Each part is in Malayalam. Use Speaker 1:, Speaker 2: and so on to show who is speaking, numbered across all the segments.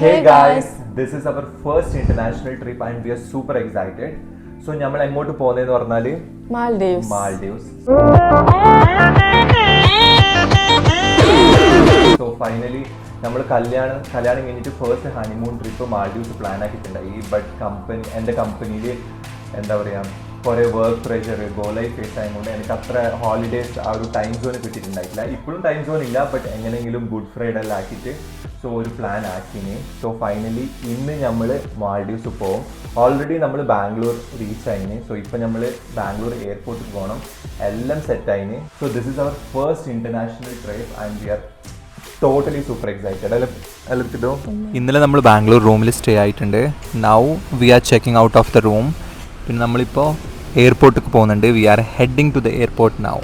Speaker 1: Hey guys, this is our first international trip and we are super excited. So നമ്മൾ എങ്ങോട്ട് പോകുന്നതെന്ന് പറഞ്ഞാൽ മാൽഡീവ്സ്. So finally നമ്മൾ കല്യാണം കഴിഞ്ഞിട്ട് first honeymoon trip Maldives plan ആക്കിയിട്ടുണ്ടായി. ബട്ട് എൻ്റെ കമ്പനിയിൽ എന്താ പറയുക കുറേ work pressure go life face ആയതുകൊണ്ട് എനിക്ക് അത്ര ഹോളിഡേയ്സ് ആ ഒരു ടൈം സോൺ കിട്ടിയിട്ടുണ്ടായിട്ടില്ല. ഇപ്പോഴും ടൈം സോൺ ഇല്ല, ബട്ട് എങ്ങനെയെങ്കിലും ഗുഡ് ഫ്രൈഡേ എല്ലാം ആക്കിയിട്ട് ഒരു പ്ലാൻ ആക്കിന്. സോ ഫൈനലി ഇന്ന് നമ്മൾ മാൽഡീവ്സ് പോകും. ഓൾറെഡി നമ്മൾ ബാംഗ്ലൂർ റീച്ച് ആയിന്. സോ ഇപ്പം നമ്മൾ ബാംഗ്ലൂർ എയർപോർട്ടിൽ പോകണം. എല്ലാം സെറ്റ് ആയിന്. So this is our first international trip and we are totally super excited. ഇന്നലെ നമ്മൾ ബാംഗ്ലൂർ റൂമിൽ സ്റ്റേ ആയിട്ടുണ്ട്. Now we are checking out of the room. പിന്നെ നമ്മളിപ്പോൾ എയർപോർട്ടിലേക്ക് പോകുന്നുണ്ട്. We are heading to the airport now.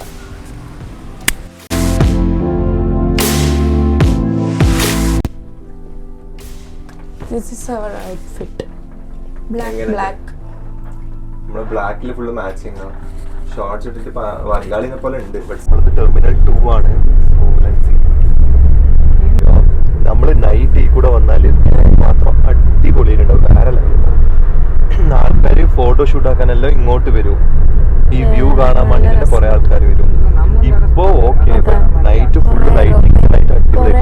Speaker 2: This is our outfit. Black.
Speaker 1: നമ്മൾ ബ്ലാക്കിൽ ഫുള്ള് മാച്ചിങ് ആണ്. ഷോർട്ട്സ് ഇട്ടിട്ട് വങ്കാളിനെ പോലെ ഉണ്ട്. ബട്ട് നമ്മളത് ടെർമിനൽ 2 ആണ്. നമ്മൾ നൈറ്റ് ഈ കൂടെ വന്നാൽ മാത്രം അടിപൊളിയിലുണ്ടാവും. വേറെ ആൾക്കാർ ഫോട്ടോഷൂട്ട് ആക്കാനെല്ലാം ഇങ്ങോട്ട് വരും. ഈ വ്യൂ കാണാൻ വേണ്ടിയിട്ട് കുറെ ആൾക്കാർ വരും. ഇപ്പോ ഓക്കെ, നൈറ്റ് ഫുള്ള് നൈറ്റ് അടിപൊളി.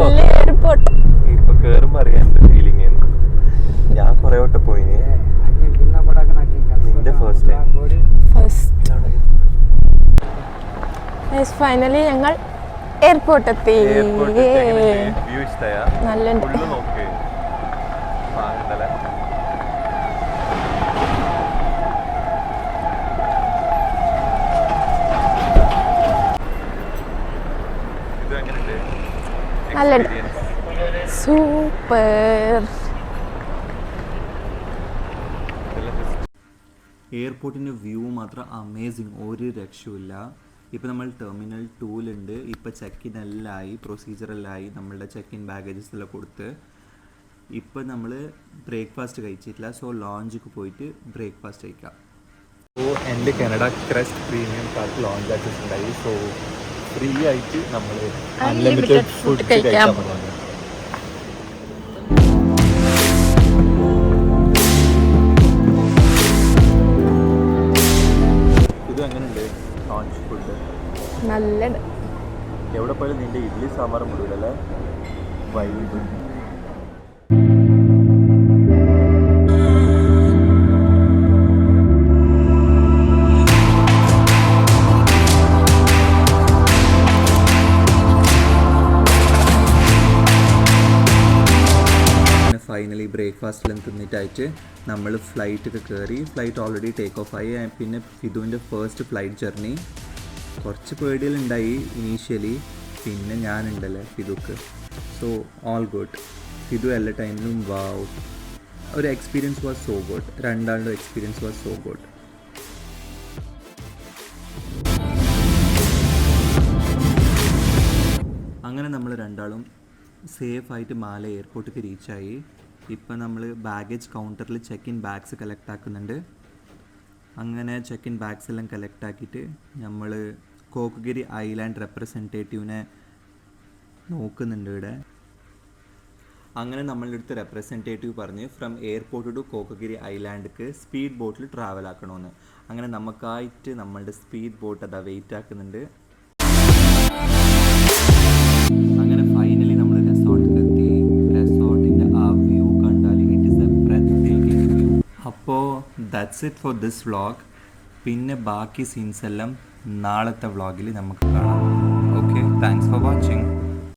Speaker 1: ചെറുപ്പത്തിൽ ഇപ്പൊ കേറുമ്പോ അറിയാനുണ്ട് ഫീലിംഗ്. ഞാൻ കുറെ വട്ടം പോയിന്. നിന്റെ ഫസ്റ്റ്
Speaker 2: ഫൈനലി ഞങ്ങൾ എയർപോർട്ട് എത്തി.
Speaker 1: വ്യൂ ഇഷ്ടമായ
Speaker 2: നല്ല
Speaker 1: നോക്ക്.
Speaker 2: നല്ല സൂപ്പർ.
Speaker 3: എയർപോർട്ടിൻ്റെ വ്യൂ മാത്രം അമേസിങ്, ഒരു രക്ഷയില്ല. ഇപ്പോൾ നമ്മൾ ടെർമിനൽ 2 ഇപ്പോൾ ചെക്ക് ഇൻ എല്ലാം ആയി, പ്രൊസീജിയറെല്ലാം ആയി. നമ്മളുടെ ചെക്ക് ഇൻ ബാഗേജസ് എല്ലാം കൊടുത്ത് ഇപ്പോൾ നമ്മൾ ബ്രേക്ക്ഫാസ്റ്റ് കഴിച്ചിട്ടില്ല. സോ ലോഞ്ചിക്ക് പോയിട്ട് ബ്രേക്ക്ഫാസ്റ്റ് കഴിക്കാം.
Speaker 1: സോ എൻ്റെ Canada crest premium card launch ആക്കിയിട്ടുണ്ടായി. സോ ഫ്രീ ആയിട്ട് നമ്മൾ അൺലിമിറ്റഡ് ഫുഡ് കഴിക്കാൻ പോകുന്നത്. ഇത് എങ്ങനെയുണ്ട് ലോഞ്ച് ഫുഡ്?
Speaker 2: നല്ല
Speaker 1: എവിടെ പോയാലും നിന്റെ ഇഡ്ഡലി സാമ്പാറും മുഴുവല്ലേ വൈകിട്ട്.
Speaker 3: ഫൈനലി ബ്രേക്ക്ഫാസ്റ്റിലും തിന്നിട്ടായിട്ട് നമ്മൾ ഫ്ലൈറ്റൊക്കെ കയറി. ഫ്ലൈറ്റ് ഓൾറെഡി ടേക്ക് ഓഫ് ആയി. പിന്നെ ഫിദുവിൻ്റെ ഫസ്റ്റ് ഫ്ലൈറ്റ് ജേർണി. കുറച്ച് പേടികളുണ്ടായി ഇനീഷ്യലി, പിന്നെ ഞാനുണ്ടല്ലേ ഫിദുക്ക്. So all good. ഫിദു എല്ലാ ടൈമിലും വാവ്, ഒരു എക്സ്പീരിയൻസ് വാസ് സോ ഗുഡ്. രണ്ടാളുടെ എക്സ്പീരിയൻസ് വാസ് സോ ഗുഡ്. അങ്ങനെ നമ്മൾ രണ്ടാളും സേഫായിട്ട് മാല എയർപോർട്ടിലേക്ക് റീച്ചായി. ഇപ്പം നമ്മൾ ബാഗേജ് കൗണ്ടറിൽ ചെക്ക് ഇൻ ബാഗ്സ് കളക്ട് ആക്കുന്നുണ്ട്. അങ്ങനെ ചെക്ക് ഇൻ ബാഗ്സ് എല്ലാം കളക്ട് ആക്കിയിട്ട് നമ്മൾ കോക്കഗിരി ഐലാൻഡ് റെപ്രസെൻറ്റേറ്റീവിനെ നോക്കുന്നുണ്ട് ഇവിടെ. അങ്ങനെ നമ്മളുടെ അടുത്ത് റെപ്രസെൻറ്റേറ്റീവ് പറഞ്ഞ് ഫ്രം എയർപോർട്ട് ടു കോക്കഗിരി ഐലാൻഡിക്ക് സ്പീഡ് ബോട്ടിൽ ട്രാവൽ ആക്കണമെന്ന്. അങ്ങനെ നമുക്കായിട്ട് നമ്മളുടെ സ്പീഡ് ബോട്ട് അതാ വെയിറ്റ് ആക്കുന്നുണ്ട്. അങ്ങനെ ഫൈനലി നമ്മൾ റിസോർട്ടിൽ എത്തി. റിസോർട്ടിൻ്റെ ആ വ്യൂ കണ്ടാൽ it is a breathtaking view. അപ്പോൾ that's it for this vlog. പിന്നെ ബാക്കി സീൻസ് എല്ലാം നാളത്തെ വ്ളോഗിൽ നമുക്ക് കാണാം. Okay, thanks for watching.